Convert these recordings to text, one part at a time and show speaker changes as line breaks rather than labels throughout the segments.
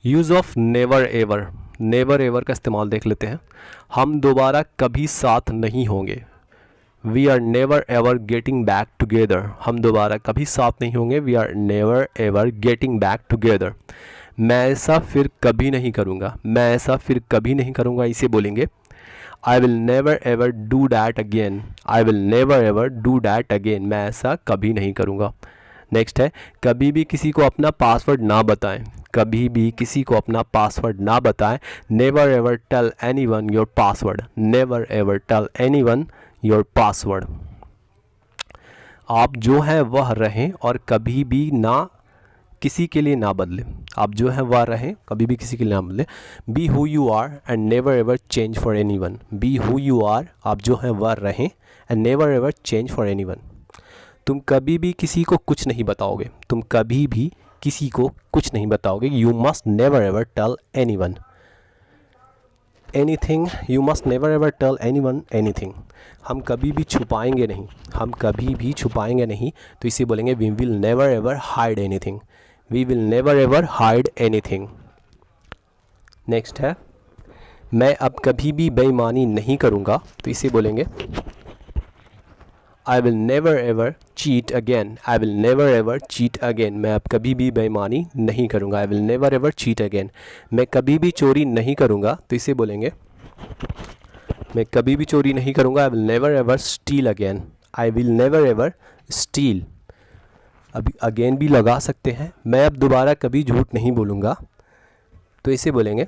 Use of never ever. Never ever का इस्तेमाल देख लेते हैं। हम दोबारा कभी साथ नहीं होंगे। We are never ever getting back together. हम दोबारा कभी साथ नहीं होंगे। We are never ever getting back together. मैं ऐसा फिर कभी नहीं करूँगा। मैं ऐसा फिर कभी नहीं करूँगा, इसे बोलेंगे I will never ever do that again. I will never ever do that again. मैं ऐसा कभी नहीं करूँगा। नेक्स्ट है, कभी भी किसी को अपना पासवर्ड ना बताएं। कभी भी किसी को अपना पासवर्ड ना बताएं। Never ever tell anyone your password. Never ever tell anyone your password. आप जो हैं वह रहें और कभी भी ना किसी के लिए ना बदलें। आप जो हैं वह रहें, कभी भी किसी के लिए ना बदलें। Be who you are and never ever change for anyone. Be who you are, आप जो हैं वह रहें, and never ever change for anyone. तुम कभी भी किसी को कुछ नहीं बताओगे। तुम कभी भी किसी को कुछ नहीं बताओगे। You must never ever tell anyone anything. You must never ever tell anyone anything. हम कभी भी छुपाएंगे नहीं। हम कभी भी छुपाएंगे नहीं, तो इसे बोलेंगे we will never ever hide anything. We will never ever hide anything. Next है, मैं अब कभी भी बेईमानी नहीं करूँगा, तो इसे बोलेंगे I will never ever cheat again. I will never ever cheat again. मैं अब कभी भी बेईमानी नहीं करूँगा। आई will never ever cheat again. मैं कभी भी चोरी नहीं करूँगा, तो इसे बोलेंगे मैं कभी भी चोरी नहीं करूँगा। आई will never ever steel again. I will never ever steel. अभी अगेन भी लगा सकते हैं। मैं अब दोबारा कभी झूठ नहीं बोलूँगा, तो इसे बोलेंगे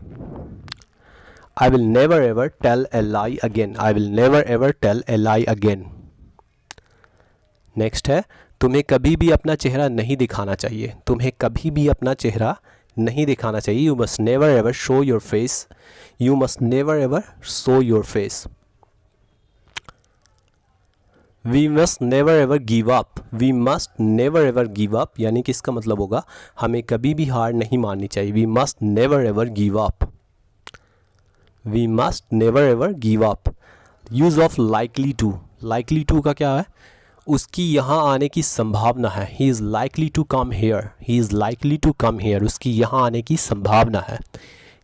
I will never ever tell a lie again. I will never ever tell a lie again. Next है, तुम्हें कभी भी अपना चेहरा नहीं दिखाना चाहिए। तुम्हें कभी भी अपना चेहरा नहीं दिखाना चाहिए। You must never ever show your face. You must never ever show your face. We must never ever give up. We must never ever give up, यानी कि इसका मतलब होगा हमें कभी भी हार नहीं माननी चाहिए। We must never ever give up. We must never ever give up. Use of likely to. Likely to का क्या है? उसकी यहाँ आने की संभावना है। He is likely to come here. He is likely to come here. उसकी यहाँ आने की संभावना है।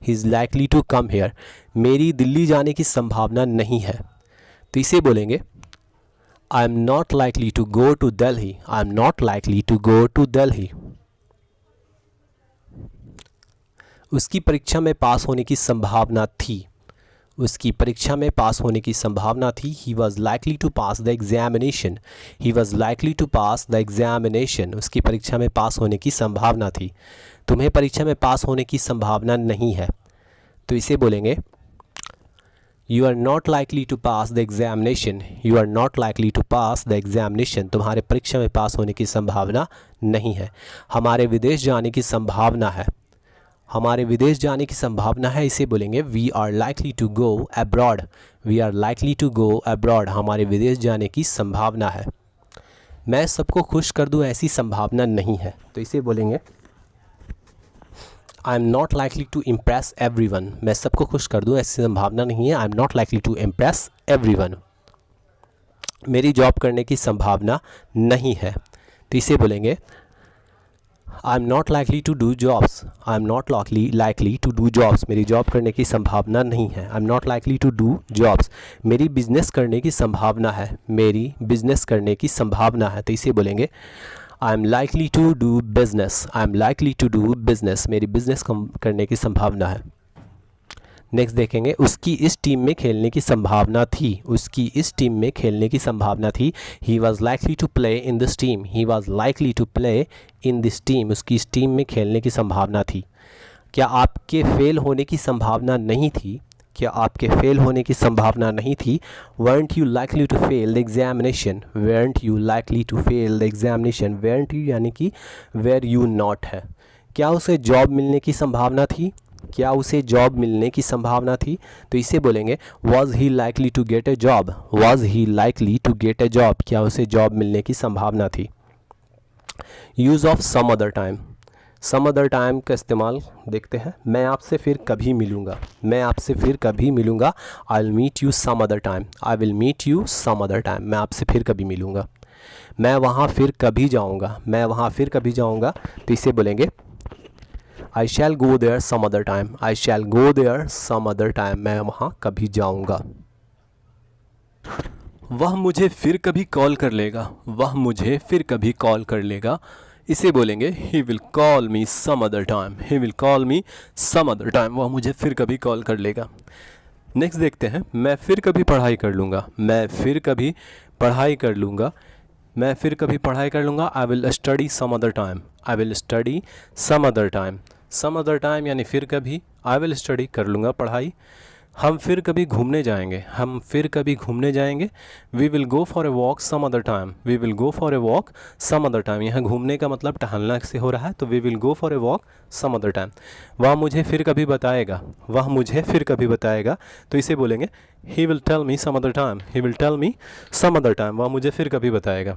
He is likely to come here. मेरी दिल्ली जाने की संभावना नहीं है, तो इसे बोलेंगे I am not likely to go to Delhi. I am not likely to go to Delhi. उसकी परीक्षा में पास होने की संभावना थी। उसकी परीक्षा में पास होने की संभावना थी। He was likely to pass the examination. He was likely to pass the examination. उसकी परीक्षा में पास होने की संभावना थी। तुम्हें परीक्षा में पास होने की संभावना नहीं है, तो इसे बोलेंगे you are not likely to pass the examination. You are not likely to pass the examination. तुम्हारे परीक्षा में पास होने की संभावना नहीं है। हमारे विदेश जाने की संभावना है। हमारे विदेश जाने की संभावना है, इसे बोलेंगे we are likely to go abroad. We are likely to go abroad. हमारे विदेश जाने की संभावना है। मैं सबको खुश कर दूं, ऐसी संभावना नहीं है, तो इसे बोलेंगे I am not likely to impress everyone. मैं सबको खुश कर दूं, ऐसी संभावना नहीं है। I am not likely to impress everyone. मेरी जॉब करने की संभावना नहीं है, तो इसे बोलेंगे I am not likely to do jobs. I am not likely to do jobs. मेरी जॉब करने की संभावना नहीं है। I am not likely to do jobs. मेरी बिजनेस करने की संभावना है। मेरी बिजनेस करने की संभावना है, तो इसे बोलेंगे I am likely to do business. I am likely to do business. मेरी बिजनेस करने की संभावना है। नेक्स्ट देखेंगे, उसकी इस टीम में खेलने की संभावना थी। उसकी इस टीम में खेलने की संभावना थी। He was likely to play in this team. He was likely to play in this team. उसकी इस टीम में खेलने की संभावना थी। क्या आपके फेल होने की संभावना नहीं थी? क्या आपके फेल होने की संभावना नहीं थी? weren't you likely to fail the examination? weren't you likely to fail the examination? weren't you यानी कि were you not है। क्या उसे जॉब मिलने की संभावना थी? क्या उसे जॉब मिलने की संभावना थी? तो इसे बोलेंगे was he likely to get a job. Was he likely to get a job. क्या उसे जॉब मिलने की संभावना थी? Use of some other time. Some other time का इस्तेमाल देखते हैं। मैं आपसे फिर कभी मिलूँगा। मैं आपसे फिर कभी मिलूँगा। I will meet you some other time. I will meet you some other time. मैं आपसे फिर कभी मिलूँगा। मैं वहाँ फिर कभी जाऊँगा। मैं वहाँ फिर कभी जाऊँगा, तो इसे बोलेंगे I shall go there some other time, I shall go there some other time, मैं वहाँ कभी जाऊँगा। वह मुझे फिर कभी कॉल कर लेगा, वह मुझे फिर कभी कॉल कर लेगा, इसे बोलेंगे he will call me some other time, he will call me some other time, वह मुझे फिर कभी कॉल कर लेगा। नेक्स्ट देखते हैं, मैं फिर कभी पढ़ाई कर लूँगा, मैं फिर कभी पढ़ाई कर लूँगा, मैं फिर कभी पढ़ाई कर लूँगा, I will study some other time, I will study some other time, some other time यानी फिर कभी, आई विल स्टडी कर लूँगा पढ़ाई। हम फिर कभी घूमने जाएंगे, हम फिर कभी घूमने जाएंगे, we will go for a walk some other time, we will go for a walk some other time, यहाँ घूमने का मतलब टहलना से हो रहा है, तो we will go for a walk some other time. वह मुझे फिर कभी बताएगा, वह मुझे फिर कभी बताएगा, तो इसे बोलेंगे he will tell me some other time, he will tell me some other time, वह मुझे फिर कभी बताएगा।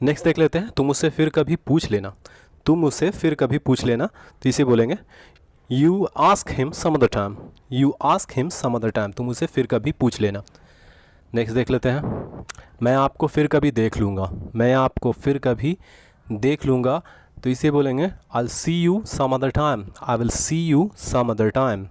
नेक्स्ट देख लेते हैं, तुम उससे फिर कभी पूछ लेना, तुम उससे फिर कभी पूछ लेना, तो इसे बोलेंगे you ask him some other time, you ask him some other time, तुम उसे फिर कभी पूछ लेना। नेक्स्ट देख लेते हैं, मैं आपको फिर कभी देख लूँगा, मैं आपको फिर कभी देख लूँगा, तो इसे बोलेंगे I will see you some other time, I will see you some other time,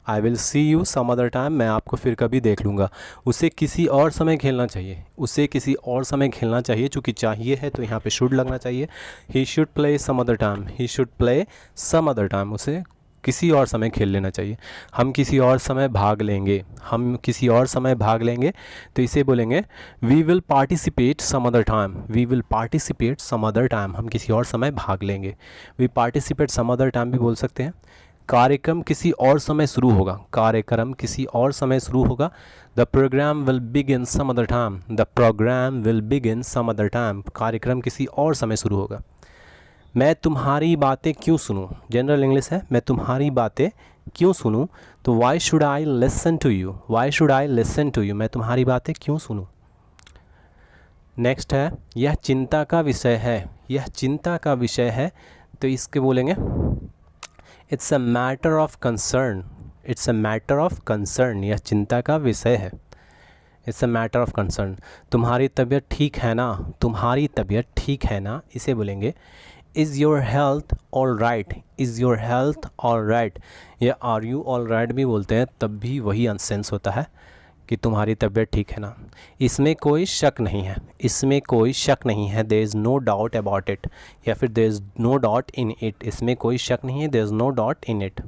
I will see you some other time, मैं आपको फिर कभी देख लूँगा। उसे किसी और समय खेलना चाहिए, उसे किसी और समय खेलना चाहिए, चूँकि चाहिए है तो यहाँ पे शुड लगना चाहिए। He should play some other time, he should play some other time, उसे किसी और समय खेल लेना चाहिए। हम किसी और समय भाग लेंगे, हम किसी और समय भाग लेंगे, तो इसे बोलेंगे we will participate some other time, we will participate some other time, हम किसी और समय भाग लेंगे। We participate some other time भी बोल सकते हैं। कार्यक्रम किसी और समय शुरू होगा, कार्यक्रम किसी और समय शुरू होगा, the programme will begin some other time, the programme will begin some other time, कार्यक्रम किसी और समय शुरू होगा। मैं तुम्हारी बातें क्यों सुनूं, जनरल इंग्लिश है, मैं तुम्हारी बातें क्यों सुनूं, तो why should I listen to you, why should I listen to you, मैं तुम्हारी बातें क्यों सुनूं। नेक्स्ट है, यह चिंता का विषय है, यह चिंता का विषय है, तो इसके बोलेंगे it's a matter of concern, it's a matter of concern, यह चिंता का विषय है, it's a matter of concern. तुम्हारी तबीयत ठीक है ना, तुम्हारी तबीयत ठीक है ना, इसे बोलेंगे is your health all right, is your health all right, या आर यू ऑल राइट भी बोलते हैं, तब भी वही सेंस होता है कि तुम्हारी तबीयत ठीक है ना। इसमें कोई शक नहीं है, इसमें कोई शक नहीं है, there is no doubt about it, या फिर there is no doubt in it, इसमें कोई शक नहीं है, there is no doubt in it.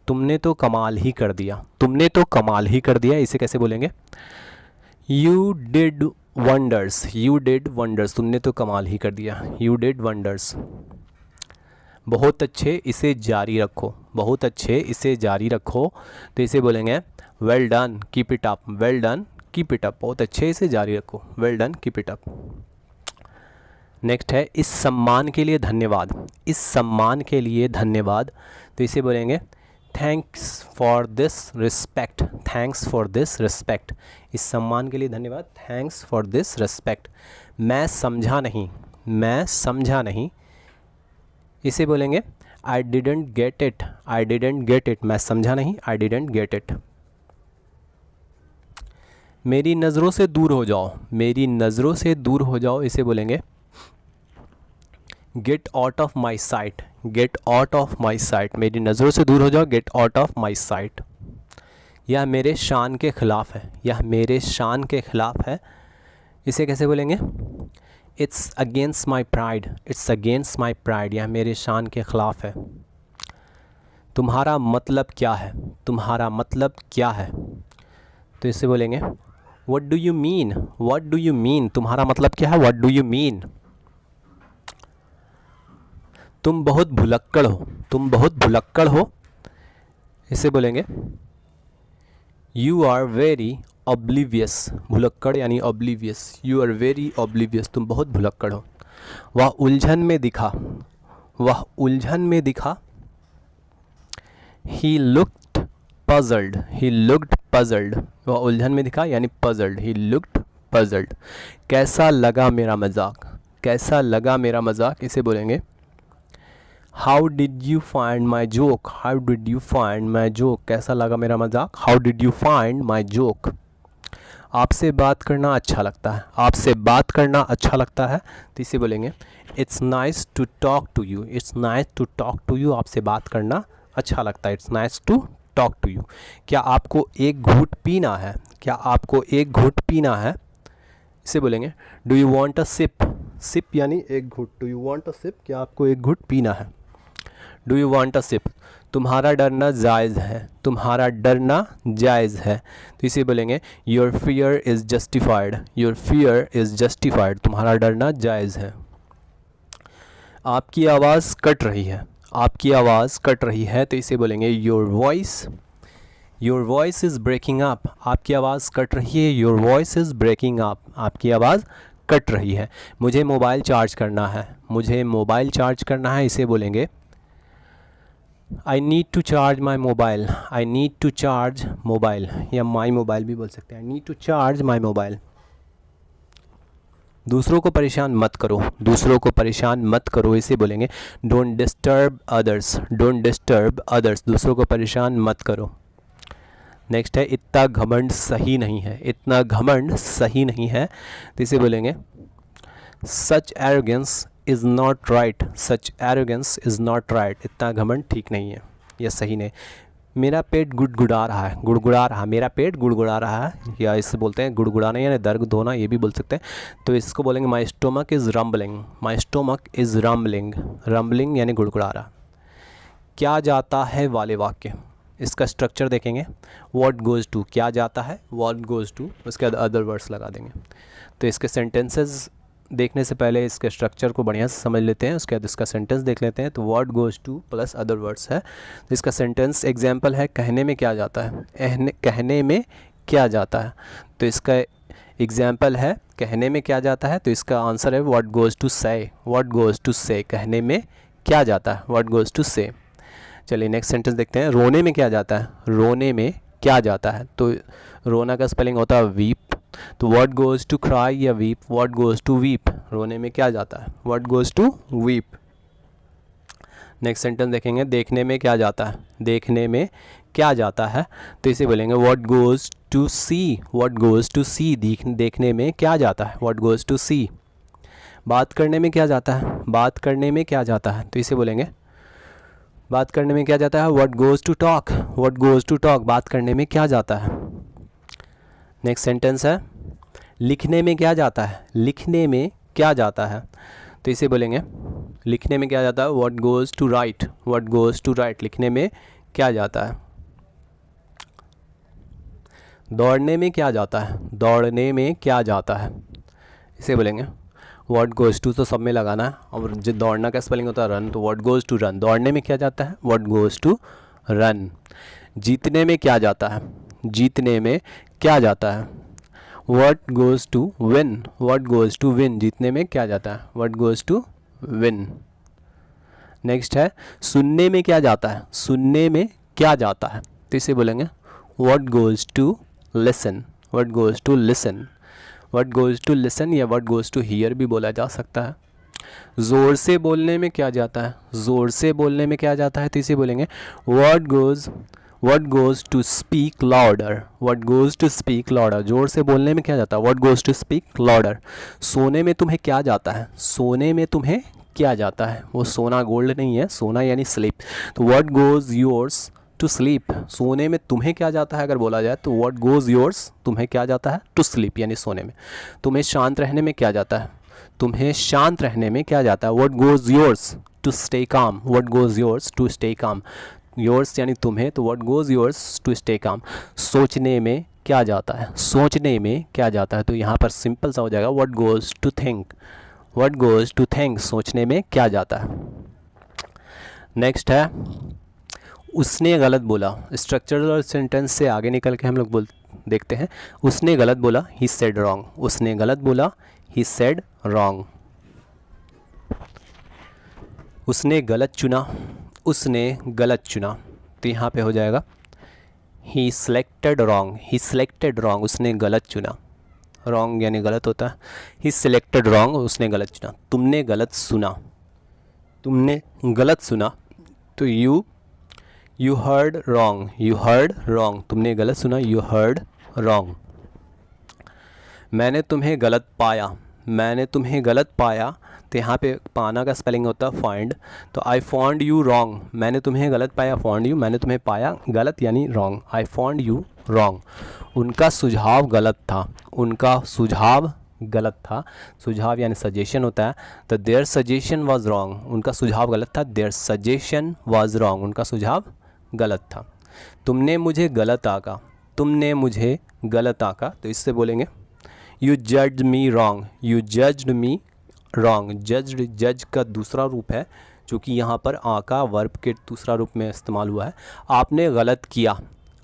तुमने तो कमाल ही कर दिया, तुमने तो कमाल ही कर दिया, इसे कैसे बोलेंगे you did wonders, you did wonders, तुमने तो कमाल ही कर दिया, यू डिड वंडर्स। बहुत अच्छे, इसे जारी रखो, बहुत अच्छे, इसे जारी रखो, तो इसे बोलेंगे well done keep it up, well done keep it up, बहुत अच्छे, इसे जारी रखो, well done keep it up. Next है, इस सम्मान के लिए धन्यवाद, इस सम्मान के लिए धन्यवाद, तो इसे बोलेंगे thanks for this respect, thanks for this respect, इस सम्मान के लिए धन्यवाद, थैंक्स फॉर दिस रिस्पेक्ट। मैं समझा नहीं, मैं समझा नहीं, इसे बोलेंगे I didn't get it, I didn't get it, मैं समझा नहीं, आई डिडेंट गेट इट। मेरी नज़रों से दूर हो जाओ, मेरी नज़रों से दूर हो जाओ, इसे बोलेंगे get out of my site, get out of my site, मेरी नज़रों से दूर हो जाओ, get out of my site. यह मेरे शान के ख़िलाफ़ है, यह मेरे शान के ख़िलाफ़ है, इसे कैसे बोलेंगे it's against my pride, it's against my pride, यह मेरे शान के ख़िलाफ़ है। तुम्हारा मतलब क्या है, तुम्हारा मतलब क्या है, तो इसे बोलेंगे what do you mean, what do you mean, तुम्हारा मतलब क्या है, व्हाट डू यू मीन। तुम बहुत भुलक्कड़ हो, तुम बहुत भुलक्कड़ हो, इसे बोलेंगे यू आर वेरी ऑब्लिवियस, भुलक्कड़ यानी oblivious, you are very oblivious, तुम बहुत भुलक्कड़ हो। वह उलझन में दिखा, वह उलझन में दिखा, he looked puzzled, he looked puzzled, वह उलझन में दिखा यानी पजल्ड, ही लुक्ड पजल्ड। कैसा लगा मेरा मजाक, कैसा लगा मेरा मजाक, इसे बोलेंगे how did you find my joke, how did you find my joke, कैसा लगा मेरा मजाक, how did you find my joke. आपसे बात करना अच्छा लगता है, आपसे बात करना अच्छा लगता है तो इसे बोलेंगे it's nice to talk to you, it's nice to talk to you, आपसे बात करना अच्छा लगता है, it's nice to talk to you. क्या आपको एक घूंट पीना है, क्या आपको एक घूंट पीना है, इसे बोलेंगे do you want a sip, sip यानी एक घूंट, do you want a sip, क्या आपको एक घूंट पीना है, do you want a sip. तुम्हारा डरना जायज़ है, तुम्हारा डरना जायज़ है तो इसे बोलेंगे your fear is justified, your fear is justified, तुम्हारा डरना जायज़ है। आपकी आवाज़ कट रही है, आपकी आवाज़ कट रही है तो इसे बोलेंगे your voice is breaking up, आपकी आवाज़ कट रही है, your voice is breaking up, आपकी आवाज़ कट रही है। मुझे मोबाइल चार्ज करना है, मुझे मोबाइल चार्ज करना है, इसे बोलेंगे I need to charge my mobile, I need to charge mobile, या माई मोबाइल भी बोल सकते हैं, I need to charge my mobile. दूसरों को परेशान मत करो, दूसरों को परेशान मत करो, इसे बोलेंगे don't disturb others, don't disturb others, दूसरों को परेशान मत करो। नेक्स्ट है इतना घमंड सही नहीं है, इतना घमंड सही नहीं है तो इसे बोलेंगे such arrogance is not right, such arrogance is not right, इतना घमंड ठीक नहीं है, यह सही नहीं। मेरा पेट गुड़गुड़ा रहा है, गुड़गुड़ा रहा, मेरा पेट गुड़गुड़ा रहा है, या इससे बोलते हैं गुड़गुड़ाना यानी दर्द होना, ये भी बोल सकते हैं तो इसको बोलेंगे my stomach is rumbling, my stomach is rumbling, rumbling यानी गुड़गुड़ा रहा। क्या जाता है वाले वाक्य, इसका स्ट्रक्चर देखेंगे, व्हाट गोज़ टू, क्या जाता है, व्हाट गोज़ टू, उसके बाद अदर वर्ड्स लगा देंगे। तो इसके सेंटेंसेस देखने से पहले इसके स्ट्रक्चर को बढ़िया से समझ लेते हैं, उसके बाद इसका सेंटेंस देख लेते हैं। तो what goes two plus other words है, तो इसका सेंटेंस एग्जाम्पल है कहने में क्या जाता है, कहने में क्या जाता है, तो इसका एग्जाम्पल है कहने में क्या जाता है, तो इसका आंसर है व्हाट गोज़ टू से, व्हाट गोज़ टू से, कहने में क्या जाता है, व्हाट गोज़ टू से। चलिए नेक्स्ट सेंटेंस देखते हैं, रोने में क्या जाता है, रोने में क्या जाता है, तो रोना का स्पेलिंग होता है वीप, तो व्हाट गोज़ टू क्राई या weep, what goes to weep, रोने में क्या जाता है, what goes to weep. Next sentence देखेंगे, देखने में क्या जाता है, देखने में क्या जाता है, तो इसे बोलेंगे what goes to see, what goes to see, देखने में क्या जाता है, व्हाट गोज़ टू सी। बात करने में क्या जाता है, बात करने में क्या जाता है, तो इसे बोलेंगे बात करने में क्या जाता है, what goes to talk, what goes to talk, बात करने में क्या जाता है। नेक्स्ट सेंटेंस है लिखने में क्या जाता है, लिखने में क्या जाता है, तो इसे बोलेंगे लिखने में क्या जाता है, what goes to write, what goes to write, लिखने में क्या जाता है। दौड़ने में क्या जाता है, दौड़ने में क्या जाता है, इसे बोलेंगे व्हाट गोज़ टू, तो सब में लगाना है, और जो दौड़ना का स्पेलिंग होता है रन, तो व्हाट गोज़ टू रन, दौड़ने में क्या जाता है, व्हाट गोज़ टू रन। जीतने में क्या जाता है, जीतने में क्या जाता है, what goes to win, what goes to win, जीतने में क्या जाता है, what goes to win. Next है सुनने में क्या जाता है, सुनने में क्या जाता है, तो इसे बोलेंगे what goes to listen, what goes to listen, what goes to listen या व्हाट गोज़ टू हियर भी बोला जा सकता है। ज़ोर से बोलने में क्या जाता है, ज़ोर से बोलने में क्या जाता है, तो इसे बोलेंगे what goes to speak louder, what goes to speak louder, जोर से बोलने में क्या जाता है, what goes to speak louder. सोने में तुम्हें क्या जाता है, सोने में तुम्हें क्या जाता है, वो सोना गोल्ड नहीं है, सोना यानी स्लीप, तो what goes yours to sleep, सोने में तुम्हें क्या जाता है अगर बोला जाए तो व्हाट गोज़ योर्स, तुम्हें क्या जाता है टू स्लीप यानी सोने में। तुम्हें शांत रहने में क्या जाता है, तुम्हें शांत रहने में क्या जाता है, what goes yours to stay calm, what goes yours to stay calm, yours यानी तुम्हें, तो what goes yours to stay calm. सोचने में क्या जाता है, सोचने में क्या जाता है, तो यहाँ पर सिंपल सा हो जाएगा what goes to think, what goes to think, सोचने में क्या जाता है। नेक्स्ट है उसने गलत बोला, स्ट्रक्चरल सेंटेंस से आगे निकल के हम लोग देखते हैं, उसने गलत बोला, ही सेड रॉन्ग, उसने गलत बोला, ही सेड रॉन्ग। उसने गलत चुना, उसने गलत चुना, तो यहाँ पे हो जाएगा ही सिलेक्टेड रॉन्ग, ही सिलेक्टेड रॉन्ग, उसने गलत चुना, रॉन्ग यानी गलत होता है, ही सिलेक्टेड रॉन्ग, उसने गलत चुना। तुमने गलत सुना, तुमने गलत सुना, तो you heard wrong, you heard wrong, तुमने गलत सुना, यू हर्ड रॉन्ग। मैंने तुम्हें गलत पाया, मैंने तुम्हें गलत पाया, तो यहाँ पे पाना का स्पेलिंग होता है फाइंड, तो आई फाउंड यू रॉन्ग। मैंने तुम्हें गलत पाया, फाउंड यू, मैंने तुम्हें पाया गलत यानी wrong, I found you wrong. उनका सुझाव गलत था, उनका सुझाव गलत था, सुझाव यानी सजेशन होता है, तो देयर सजेशन वाज रॉन्ग, उनका सुझाव गलत था, देयर सजेशन वाज रॉन्ग, उनका सुझाव गलत था। तुमने मुझे गलत आका, तुमने मुझे गलत आका, तो इससे बोलेंगे you judged me wrong, you judged me wrong. Judged जज का दूसरा रूप है, चूँकि यहाँ पर आका वर्ब के दूसरा रूप में इस्तेमाल हुआ है। आपने गलत किया,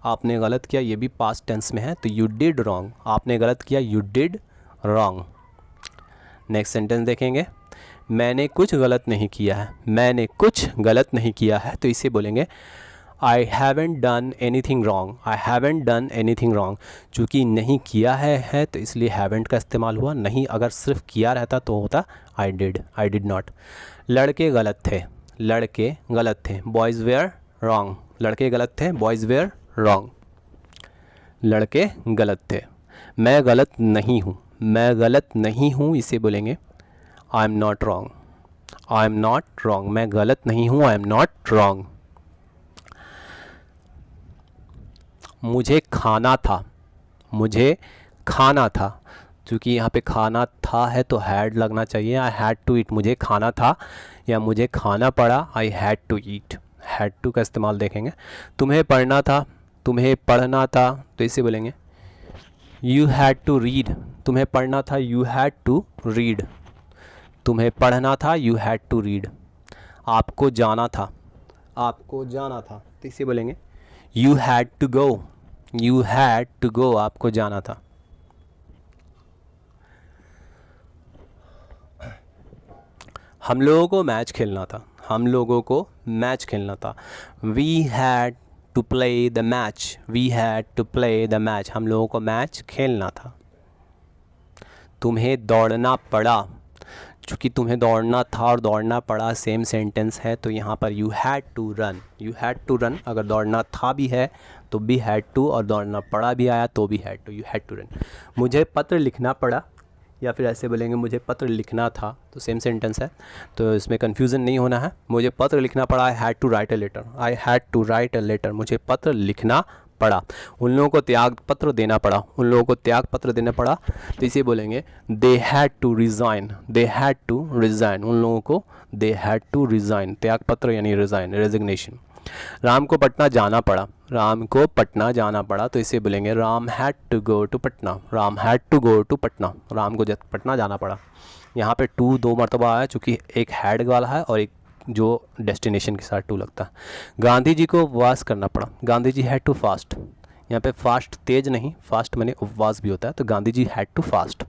आपने गलत किया, ये भी पास्ट टेंस में है, तो यू डिड रॉन्ग, आपने गलत किया, you did wrong. Next sentence देखेंगे, मैंने कुछ गलत नहीं किया है, मैंने कुछ गलत नहीं किया है, तो इसे बोलेंगे I haven't done anything wrong, I haven't done anything wrong. चूँकि नहीं किया है तो इसलिए हैवेंट का इस्तेमाल हुआ, नहीं अगर सिर्फ किया रहता तो होता आई डिड नॉट। लड़के गलत थे, लड़के गलत थे, बॉयज़ वेयर रॉन्ग, लड़के गलत थे, बॉयज़ वेयर रॉन्ग, लड़के गलत थे। मैं गलत नहीं हूँ, मैं गलत नहीं हूँ, इसे बोलेंगे I am not wrong, I am not wrong, मैं गलत नहीं हूँ, आई एम नॉट रॉन्ग। मुझे खाना था, मुझे खाना था, क्योंकि यहाँ पे खाना था है तो हैड लगना चाहिए, आई हैड टू ईट, मुझे खाना था या मुझे खाना पड़ा, I had to eat, had to का इस्तेमाल देखेंगे। तुम्हें पढ़ना था, तुम्हें पढ़ना था, तो इसे बोलेंगे यू हैड टू रीड, तुम्हें पढ़ना था, यू हैड टू रीड, तुम्हें पढ़ना था, यू हैड टू रीड। आपको जाना था, आपको जाना था, तो इसे बोलेंगे you had to go, you had to go, आपको जाना था। हम लोगों को मैच खेलना था, हम लोगों को मैच खेलना था, we had to play the match, we had to play the match, हम लोगों को मैच खेलना था। तुम्हें दौड़ना पड़ा, चूँकि तुम्हें दौड़ना था और दौड़ना पड़ा सेम सेंटेंस है, तो यहाँ पर you had to run, you had to run, अगर दौड़ना था भी है तो भी हैड टू, और दौड़ना पड़ा भी आया तो भी had to, you had to run. मुझे पत्र लिखना पड़ा, या फिर ऐसे बोलेंगे मुझे पत्र लिखना था, तो सेम सेंटेंस है, तो इसमें कन्फ्यूज़न नहीं होना है। मुझे पत्र लिखना पड़ा, I had to write a letter, I had to write a letter, मुझे पत्र लिखना पड़ा। उन लोगों को त्याग पत्र देना पड़ा, उन लोगों को त्याग पत्र देना पड़ा, तो इसे बोलेंगे they had to resign, they had to resign, उन लोगों को दे हैड टू रिज़ाइन, त्याग पत्र यानी रिज़ाइन, रेजिग्नेशन। राम को पटना जाना पड़ा, राम को पटना जाना पड़ा, तो इसे बोलेंगे Ram had to go to Patna, Ram had to go to Patna, Ram को पटना जाना पड़ा। यहाँ पे टू दो मरतबा आया, चूँकि एक हैड वाला है और एक जो डेस्टिनेशन के साथ टू लगता है। गांधी जी को उपवास करना पड़ा, Gandhi ji had to fast, यहाँ पे फास्ट तेज नहीं, फास्ट माने उपवास भी होता है, तो Gandhi ji had to fast,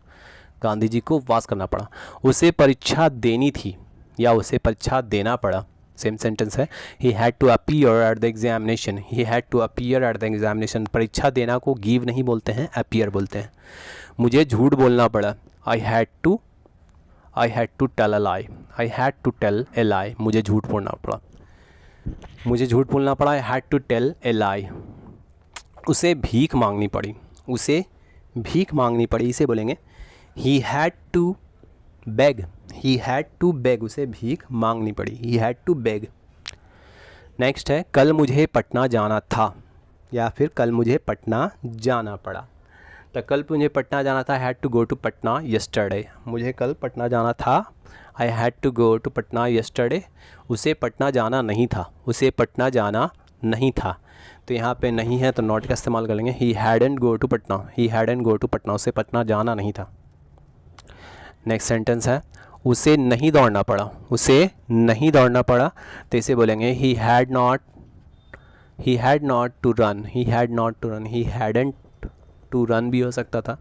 Gandhi ji को उपवास करना पड़ा। उसे परीक्षा देनी थी या उसे परीक्षा देना पड़ा, सेम सेंटेंस है, he had to appear at the examination, he had to appear at the examination, परीक्षा देना को गिव नहीं बोलते हैं, अपीयर बोलते हैं। मुझे झूठ बोलना पड़ा, I had to tell a lie, I had to tell a lie, मुझे झूठ बोलना पड़ा, मुझे झूठ बोलना पड़ा, I had to tell a lie. उसे भीख मांगनी पड़ी, उसे भीख मांगनी पड़ी, इसे बोलेंगे he had to beg, he had to beg, उसे भीख मांगनी पड़ी, he had to beg. Next है कल मुझे पटना जाना था या फिर कल मुझे पटना जाना पड़ा, तो कल मुझे पटना जाना था, had to go to Patna yesterday, मुझे कल पटना जाना था, I had to go to Patna yesterday. उसे पटना जाना नहीं था, उसे पटना जाना नहीं था, तो यहाँ पे नहीं है तो नॉट का इस्तेमाल करेंगे, he hadn't go to Patna, he hadn't go to Patna, उसे पटना जाना नहीं था। नेक्स्ट सेंटेंस है उसे नहीं दौड़ना पड़ा, उसे नहीं दौड़ना पड़ा, तो इसे बोलेंगे he had not to run, he had not to run, he hadn't to run भी हो सकता था,